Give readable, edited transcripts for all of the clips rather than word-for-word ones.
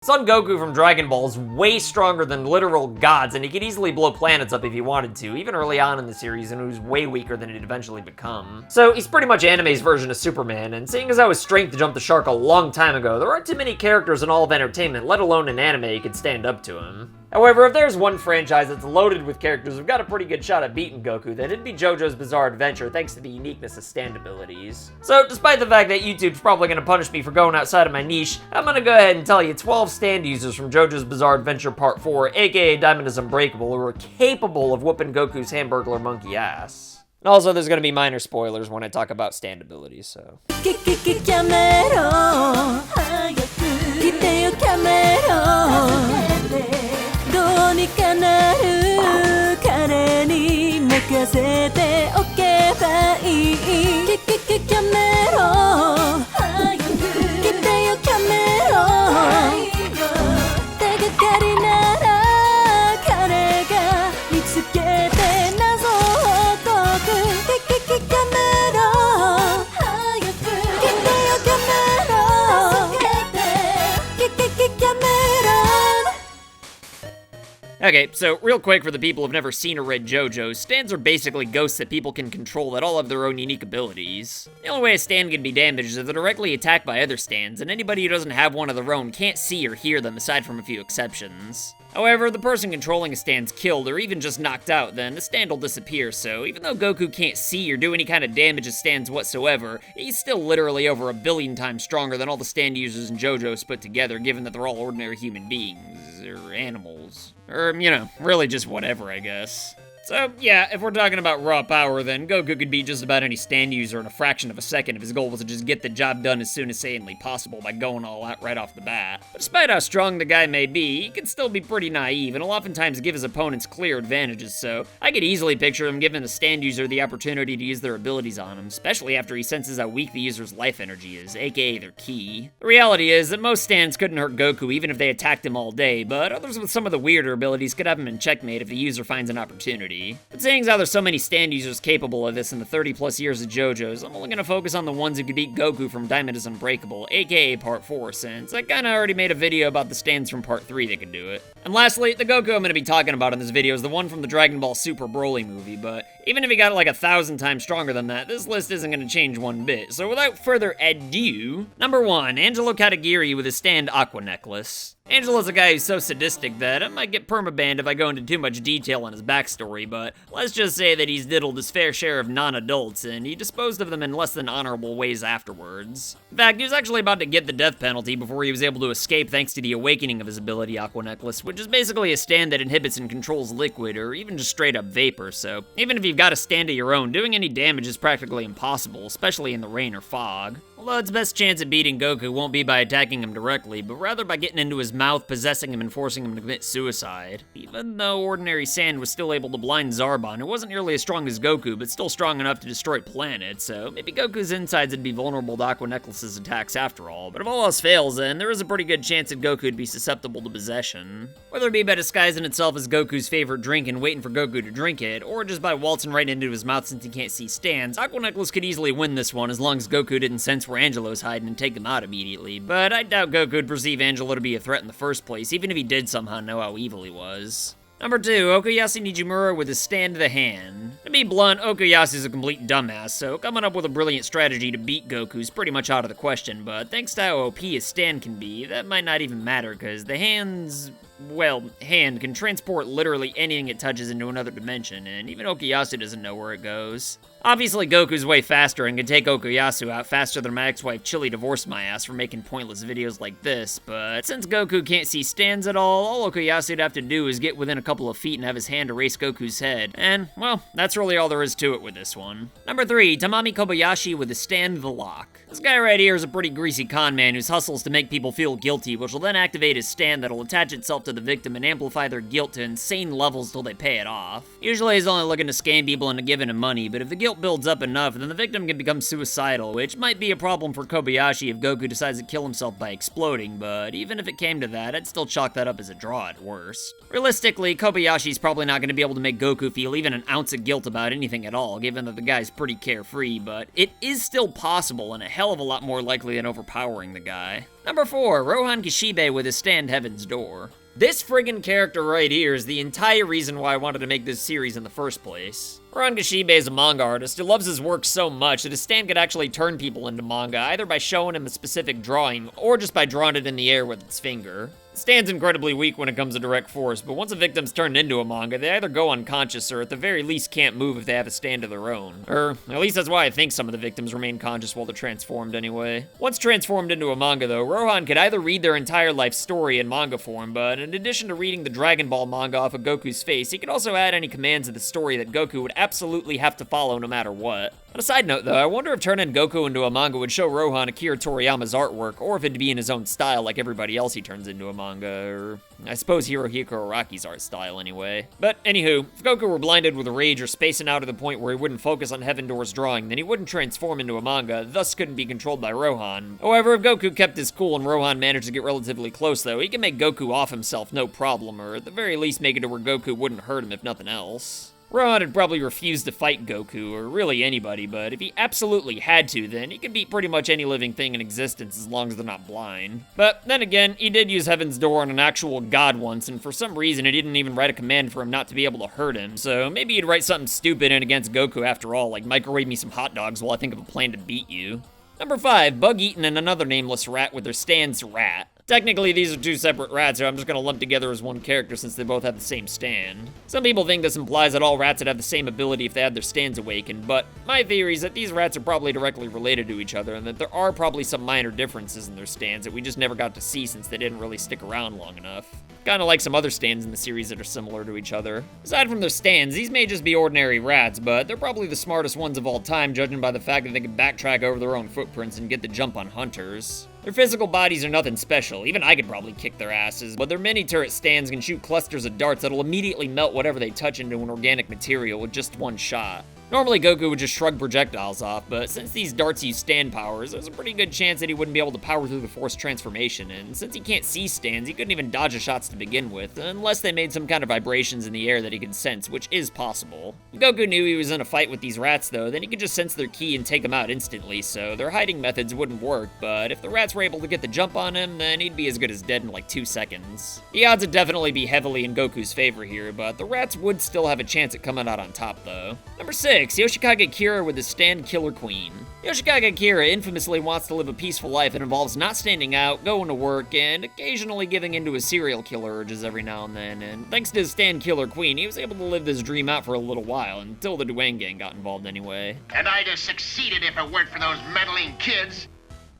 Son Goku from Dragon Ball is way stronger than literal gods, and he could easily blow planets up if he wanted to, even early on in the series, and he was way weaker than he'd eventually become. So he's pretty much anime's version of Superman, and seeing as how his strength jumped the shark a long time ago, there aren't too many characters in all of entertainment, let alone in anime, who could stand up to him. However, if there's one franchise that's loaded with characters who've got a pretty good shot at beating Goku, then it'd be JoJo's Bizarre Adventure, thanks to the uniqueness of stand abilities. So, despite the fact that YouTube's probably gonna punish me for going outside of my niche, I'm gonna go ahead and tell you 12 stand users from JoJo's Bizarre Adventure Part 4, aka Diamond is Unbreakable, who are capable of whooping Goku's Hamburglar monkey ass. And also, there's gonna be minor spoilers when I talk about stand abilities, so. Okay, so real quick for the people who've never seen or read JoJo, stands are basically ghosts that people can control that all have their own unique abilities. The only way a stand can be damaged is if they're directly attacked by other stands, and anybody who doesn't have one of their own can't see or hear them aside from a few exceptions. However, if the person controlling a stand's killed or even just knocked out, then the stand will disappear, so even though Goku can't see or do any kind of damage to stands whatsoever, he's still literally over 1 billion times stronger than all the stand users in JoJo's put together, given that they're all ordinary human beings, or animals. Or, you know, really just whatever, I guess. So, yeah, if we're talking about raw power, then Goku could beat just about any stand user in a fraction of a second if his goal was to just get the job done as soon as humanly possible by going all out right off the bat. But despite how strong the guy may be, he can still be pretty naive and will oftentimes give his opponents clear advantages, so I could easily picture him giving the stand user the opportunity to use their abilities on him, especially after he senses how weak the user's life energy is, aka their ki. The reality is that most stands couldn't hurt Goku even if they attacked him all day, but others with some of the weirder abilities could have him in checkmate if the user finds an opportunity. But seeing as how there's so many stand users capable of this in the 30 plus years of JoJo's, I'm only gonna focus on the ones who could beat Goku from Diamond is Unbreakable, aka Part 4, since I kinda already made a video about the stands from Part 3 that could do it. And lastly, the Goku I'm gonna be talking about in this video is the one from the Dragon Ball Super Broly movie, but even if he got like 1,000 times stronger than that, this list isn't gonna change one bit. So without further ado, number 1, Angelo Katagiri with his stand Aqua Necklace. Angelo's a guy who's so sadistic that I might get permabanned if I go into too much detail on his backstory, but let's just say that he's diddled his fair share of non-adults, and he disposed of them in less than honorable ways afterwards. In fact, he was actually about to get the death penalty before he was able to escape thanks to the awakening of his ability Aqua Necklace, which is basically a stand that inhibits and controls liquid, or even just straight up vapor, so even if you've got a stand of your own, doing any damage is practically impossible, especially in the rain or fog. Although its best chance at beating Goku won't be by attacking him directly, but rather by getting into his mouth, possessing him, and forcing him to commit suicide. Even though ordinary sand was still able to blind Zarbon, who wasn't nearly as strong as Goku, but still strong enough to destroy planets, so maybe Goku's insides would be vulnerable to Aqua Necklace's attacks after all. But if all else fails, then there is a pretty good chance that Goku would be susceptible to possession. Whether it be by disguising itself as Goku's favorite drink and waiting for Goku to drink it, or just by waltzing right into his mouth since he can't see stands, Aqua Necklace could easily win this one as long as Goku didn't sense where Angelo's hiding and take him out immediately, but I doubt Goku would perceive Angelo to be a threat in the first place, even if he did somehow know how evil he was. Number 2, Okuyasu Nijimura with his stand to the hand. To be blunt, Okuyasu's a complete dumbass, so coming up with a brilliant strategy to beat Goku's pretty much out of the question, but thanks to how OP his stand can be, that might not even matter, because the hand can transport literally anything it touches into another dimension, and even Okuyasu doesn't know where it goes. Obviously, Goku's way faster and can take Okuyasu out faster than my ex-wife Chili divorced my ass for making pointless videos like this, but since Goku can't see stands at all Okuyasu'd have to do is get within a couple of feet and have his hand erase Goku's head, and, well, that's really all there is to it with this one. Number 3, Tamami Kobayashi with the stand the lock. This guy right here is a pretty greasy con man whose hustle is to make people feel guilty, which will then activate his stand that'll attach itself to the victim and amplify their guilt to insane levels till they pay it off. Usually he's only looking to scam people into giving him money, but if the guilt guilt builds up enough, then the victim can become suicidal, which might be a problem for Kobayashi if Goku decides to kill himself by exploding, but even if it came to that, I'd still chalk that up as a draw at worst. Realistically, Kobayashi's probably not going to be able to make Goku feel even an ounce of guilt about anything at all, given that the guy's pretty carefree, but it is still possible and a hell of a lot more likely than overpowering the guy. Number 4, Rohan Kishibe with his stand Heaven's Door. This friggin' character right here is the entire reason why I wanted to make this series in the first place. Rohan Kishibe is a manga artist who loves his work so much that his stand could actually turn people into manga, either by showing him a specific drawing, or just by drawing it in the air with its finger. The stand's incredibly weak when it comes to direct force, but once a victim's turned into a manga, they either go unconscious or at the very least can't move if they have a stand of their own. Or, at least that's why I think some of the victims remain conscious while they're transformed anyway. Once transformed into a manga though, Rohan could either read their entire life story in manga form, but in addition to reading the Dragon Ball manga off of Goku's face, he could also add any commands of the story that Goku would absolutely have to follow no matter what. On a side note though, I wonder if turning Goku into a manga would show Rohan Akira Toriyama's artwork, or if it'd be in his own style like everybody else he turns into a manga, or I suppose Hirohiko Araki's art style anyway. But anywho, if Goku were blinded with rage or spacing out to the point where he wouldn't focus on Heaven Door's drawing, then he wouldn't transform into a manga, thus couldn't be controlled by Rohan. However, if Goku kept his cool and Rohan managed to get relatively close though, he can make Goku off himself no problem, or at the very least make it to where Goku wouldn't hurt him if nothing else. Rohan had probably refused to fight Goku, or really anybody, but if he absolutely had to, then he could beat pretty much any living thing in existence as long as they're not blind. But then again, he did use Heaven's Door on an actual god once, and for some reason he didn't even write a command for him not to be able to hurt him, so maybe he'd write something stupid in against Goku after all, like microwave me some hot dogs while I think of a plan to beat you. Number 5, Bug Eaten and another nameless rat with their stands Ratt. Technically, these are two separate rats, so I'm just gonna lump together as one character since they both have the same stand. Some people think this implies that all rats would have the same ability if they had their stands awakened, but my theory is that these rats are probably directly related to each other, and that there are probably some minor differences in their stands that we just never got to see since they didn't really stick around long enough. Kinda like some other stands in the series that are similar to each other. Aside from their stands, these may just be ordinary rats, but they're probably the smartest ones of all time, judging by the fact that they can backtrack over their own footprints and get the jump on hunters. Their physical bodies are nothing special, even I could probably kick their asses, but their mini-turret stands can shoot clusters of darts that'll immediately melt whatever they touch into an organic material with just one shot. Normally, Goku would just shrug projectiles off, but since these darts use stand powers, there's a pretty good chance that he wouldn't be able to power through the force transformation, and since he can't see stands, he couldn't even dodge the shots to begin with, unless they made some kind of vibrations in the air that he could sense, which is possible. If Goku knew he was in a fight with these rats, though, then he could just sense their ki and take them out instantly, so their hiding methods wouldn't work, but if the rats were able to get the jump on him, then he'd be as good as dead in like 2 seconds. The odds would definitely be heavily in Goku's favor here, but the rats would still have a chance at coming out on top, though. Number 6, Yoshikage Kira with his stand Killer Queen. Yoshikage Kira infamously wants to live a peaceful life that involves not standing out, going to work, and occasionally giving into his serial killer urges every now and then, and thanks to his stand Killer Queen, he was able to live this dream out for a little while, until the Duane Gang got involved anyway. And I'd have succeeded if it weren't for those meddling kids.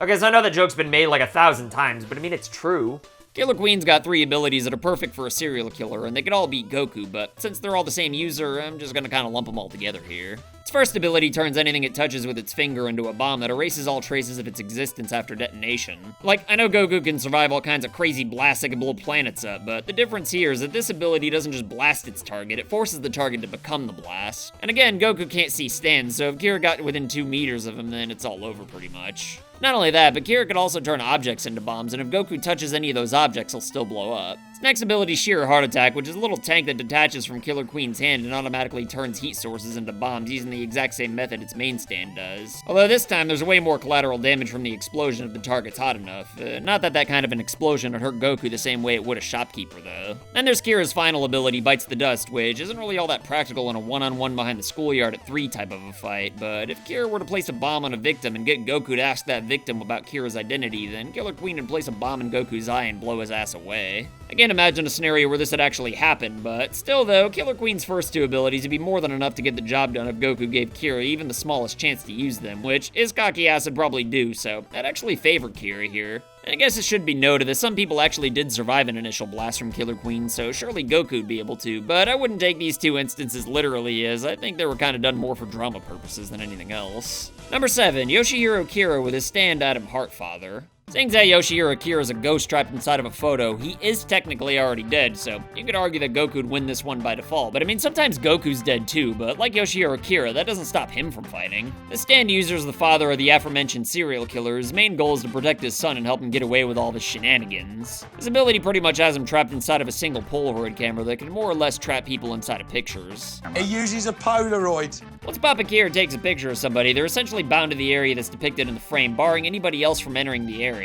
Okay, so I know that joke's been made like 1,000 times, but I mean, it's true. Killer Queen's got 3 abilities that are perfect for a serial killer, and they could all beat Goku, but since they're all the same user, I'm just gonna kinda lump them all together here. Its first ability turns anything it touches with its finger into a bomb that erases all traces of its existence after detonation. Like, I know Goku can survive all kinds of crazy blasts that can blow planets up, but the difference here is that this ability doesn't just blast its target, it forces the target to become the blast. And again, Goku can't see stands, so if Kira got within 2 meters of him, then it's all over pretty much. Not only that, but Kira could also turn objects into bombs, and if Goku touches any of those objects, he'll still blow up. Its next ability is Sheer Heart Attack, which is a little tank that detaches from Killer Queen's hand and automatically turns heat sources into bombs using the exact same method its main stand does. Although this time, there's way more collateral damage from the explosion if the target's hot enough. Not that that kind of an explosion would hurt Goku the same way it would a shopkeeper, though. Then there's Kira's final ability, Bites the Dust, which isn't really all that practical in a one-on-one behind the schoolyard at 3 type of a fight, but if Kira were to place a bomb on a victim and get Goku to ask that victim about Kira's identity, then Killer Queen would place a bomb in Goku's eye and blow his ass away. I can't imagine a scenario where this had actually happened, but still though, Killer Queen's first 2 abilities would be more than enough to get the job done if Goku gave Kira even the smallest chance to use them, which his cocky ass would probably do, so that actually favored Kira here. And I guess it should be noted that some people actually did survive an initial blast from Killer Queen, so surely Goku would be able to, but I wouldn't take these 2 instances literally, as I think they were kinda done more for drama purposes than anything else. Number 7, Yoshihiro Kira with his stand Adam Heartfather. Seeing that Yoshihiro Akira is a ghost trapped inside of a photo, he is technically already dead, so you could argue that Goku would win this one by default. But I mean, sometimes Goku's dead too, but like Yoshihiro Akira, that doesn't stop him from fighting. The stand user is the father of the aforementioned serial killer. His main goal is to protect his son and help him get away with all of his shenanigans. His ability pretty much has him trapped inside of a single Polaroid camera that can more or less trap people inside of pictures. He uses a Polaroid. Once Papa Kira takes a picture of somebody, they're essentially bound to the area that's depicted in the frame, barring anybody else from entering the area.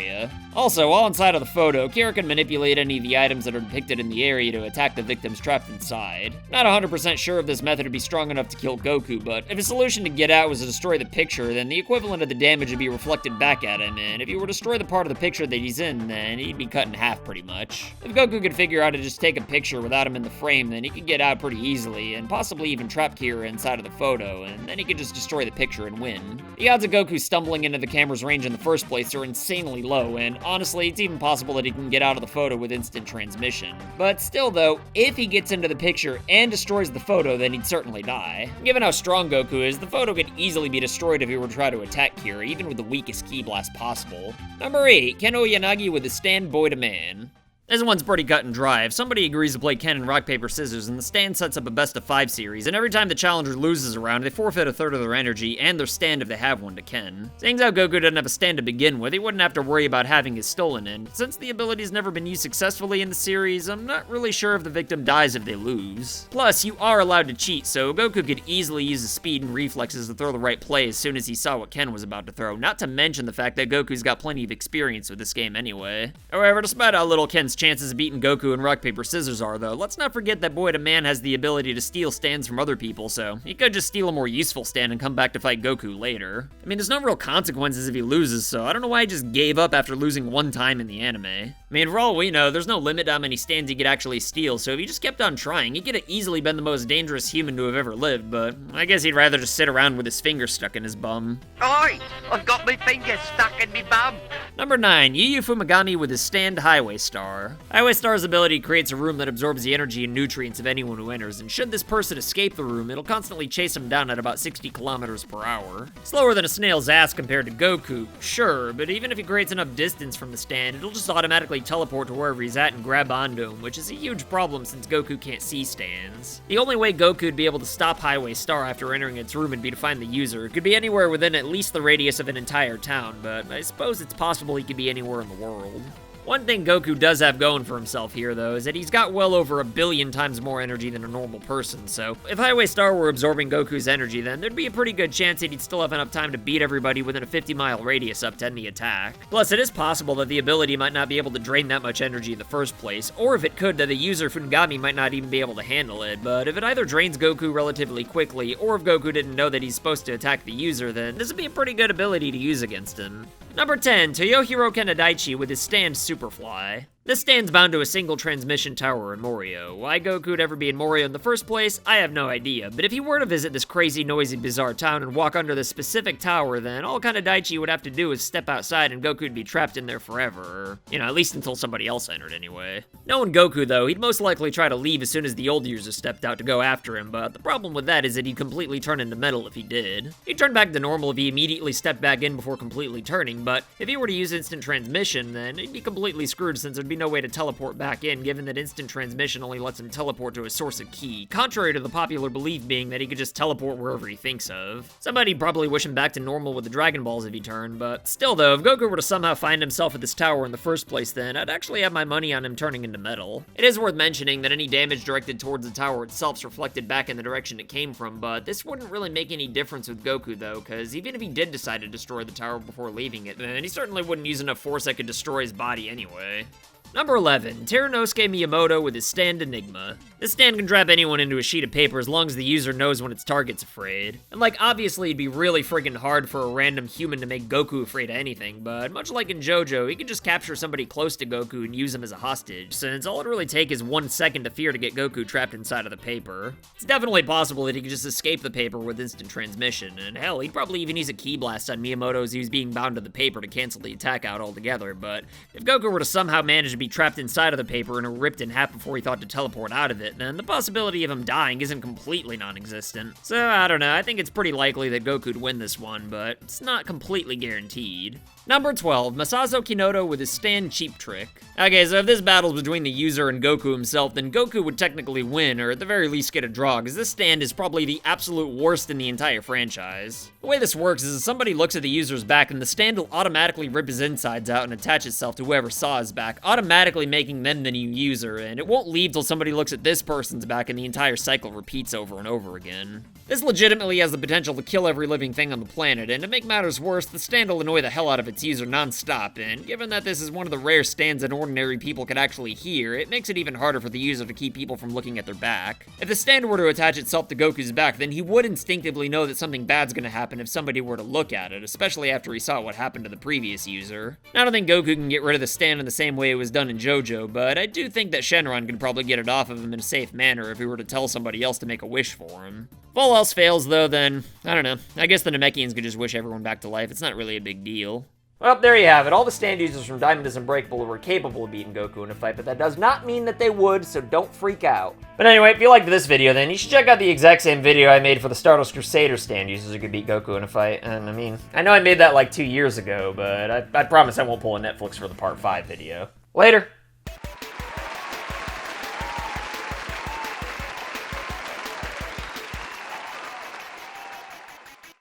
Also, while inside of the photo, Kira can manipulate any of the items that are depicted in the area to attack the victims trapped inside. Not 100% sure if this method would be strong enough to kill Goku, but if his solution to get out was to destroy the picture, then the equivalent of the damage would be reflected back at him, and if he were to destroy the part of the picture that he's in, then he'd be cut in half pretty much. If Goku could figure out how to just take a picture without him in the frame, then he could get out pretty easily, and possibly even trap Kira inside of the photo, and then he could just destroy the picture and win. The odds of Goku stumbling into the camera's range in the first place are insanely low, and honestly, it's even possible that he can get out of the photo with instant transmission. But still though, if he gets into the picture and destroys the photo, then he'd certainly die. Given how strong Goku is, the photo could easily be destroyed if he were to try to attack Kira, even with the weakest ki blast possible. Number 8, Ken Oyanagi with the stand boy to man. This one's pretty cut and dry. If somebody agrees to play Ken and rock, paper, scissors, and the stand sets up a best of 5 series, and every time the challenger loses a round, they forfeit a third of their energy and their stand if they have one to Ken. Seeing how Goku doesn't have a stand to begin with, he wouldn't have to worry about having his stolen in. Since the ability's never been used successfully in the series, I'm not really sure if the victim dies if they lose. Plus, you are allowed to cheat, so Goku could easily use his speed and reflexes to throw the right play as soon as he saw what Ken was about to throw, not to mention the fact that Goku's got plenty of experience with this game anyway. However, despite how little Ken's chances of beating Goku and rock, paper, scissors are, though, let's not forget that Boy to Man has the ability to steal stands from other people, so he could just steal a more useful stand and come back to fight Goku later. I mean, there's no real consequences if he loses, so I don't know why he just gave up after losing one time in the anime. I mean, for all we know, there's no limit to how many stands he could actually steal, so if he just kept on trying, he could have easily been the most dangerous human to have ever lived, but I guess he'd rather just sit around with his finger stuck in his bum. Oi! I've got my finger stuck in me bum. Number 9, Yu Yu Fumigami with his stand Highway Star. Highway Star's ability creates a room that absorbs the energy and nutrients of anyone who enters, and should this person escape the room, it'll constantly chase him down at about 60 kilometers per hour. Slower than a snail's ass compared to Goku, sure, but even if he creates enough distance from the stand, it'll just automatically teleport to wherever he's at and grab onto him, which is a huge problem since Goku can't see stands. The only way Goku would be able to stop Highway Star after entering its room would be to find the user. It could be anywhere within at least the radius of an entire town, but I suppose it's possible he could be anywhere in the world. One thing Goku does have going for himself here, though, is that he's got well over 1 billion times more energy than a normal person, so if Highway Star were absorbing Goku's energy, then there'd be a pretty good chance that he'd still have enough time to beat everybody within a 50-mile radius up to end the attack. Plus, it is possible that the ability might not be able to drain that much energy in the first place, or if it could, that the user Fumigami might not even be able to handle it, but if it either drains Goku relatively quickly, or if Goku didn't know that he's supposed to attack the user, then this would be a pretty good ability to use against him. Number 10, Toyohiro Kenadaichi with his stand Superfly. This stand's bound to a single transmission tower in Morio. Why Goku would ever be in Morio in the first place, I have no idea, but if he were to visit this crazy, noisy, bizarre town and walk under this specific tower, then all Kenadaichi would have to do is step outside and Goku would be trapped in there forever, or, you know, at least until somebody else entered anyway. Knowing Goku, though, he'd most likely try to leave as soon as the old user stepped out to go after him, but the problem with that is that he'd completely turn into metal if he did. He'd turn back to normal if he immediately stepped back in before completely turning, but if he were to use instant transmission, then he'd be completely screwed since there'd be no way to teleport back in, given that instant transmission only lets him teleport to a source of ki, contrary to the popular belief being that he could just teleport wherever he thinks of. Somebody'd probably wish him back to normal with the Dragon Balls if he turned, but still though, if Goku were to somehow find himself at this tower in the first place, then I'd actually have my money on him turning into metal. It is worth mentioning that any damage directed towards the tower itself is reflected back in the direction it came from, but this wouldn't really make any difference with Goku though, because even if he did decide to destroy the tower before leaving it, then he certainly wouldn't use enough force that could destroy his body anyway. Number 11, Terunosuke Miyamoto with his stand Enigma. This stand can trap anyone into a sheet of paper as long as the user knows when its target's afraid. And like, obviously it'd be really friggin' hard for a random human to make Goku afraid of anything, but much like in Jojo, he can just capture somebody close to Goku and use him as a hostage, since all it'd really take is 1 second to fear to get Goku trapped inside of the paper. It's definitely possible that he could just escape the paper with instant transmission, and hell, he'd probably even use a ki blast on Miyamoto as he was being bound to the paper to cancel the attack out altogether, but if Goku were to somehow manage to be trapped inside of the paper and ripped in half before he thought to teleport out of it, then the possibility of him dying isn't completely non-existent. So, I don't know, I think it's pretty likely that Goku'd win this one, but it's not completely guaranteed. Number 12, Masazo Kinoto with his stand cheap trick. Okay, so if this battle's between the user and Goku himself, then Goku would technically win, or at the very least get a draw, because this stand is probably the absolute worst in the entire franchise. The way this works is if somebody looks at the user's back, then the stand will automatically rip his insides out and attach itself to whoever saw his back, automatically making them the new user, and it won't leave till somebody looks at this person's back and the entire cycle repeats over and over again. This legitimately has the potential to kill every living thing on the planet, and to make matters worse, the stand will annoy the hell out of its user non-stop, and given that this is one of the rare stands that ordinary people could actually hear, it makes it even harder for the user to keep people from looking at their back. If the stand were to attach itself to Goku's back, then he would instinctively know that something bad's gonna happen if somebody were to look at it, especially after he saw what happened to the previous user. I don't think Goku can get rid of the stand in the same way it was done in Jojo, but I do think that Shenron could probably get it off of him in a safe manner if he were to tell somebody else to make a wish for him. If all else fails though, then, I don't know, I guess the Namekians could just wish everyone back to life. It's not really a big deal. Well, there you have it. All the stand users from Diamond is Unbreakable were capable of beating Goku in a fight, but that does not mean that they would, so don't freak out. But anyway, if you liked this video, then you should check out the exact same video I made for the Stardust Crusaders stand users who could beat Goku in a fight. And I mean, I know I made that like 2 years ago, but I promise I won't pull a Netflix for the part 5 video. Later!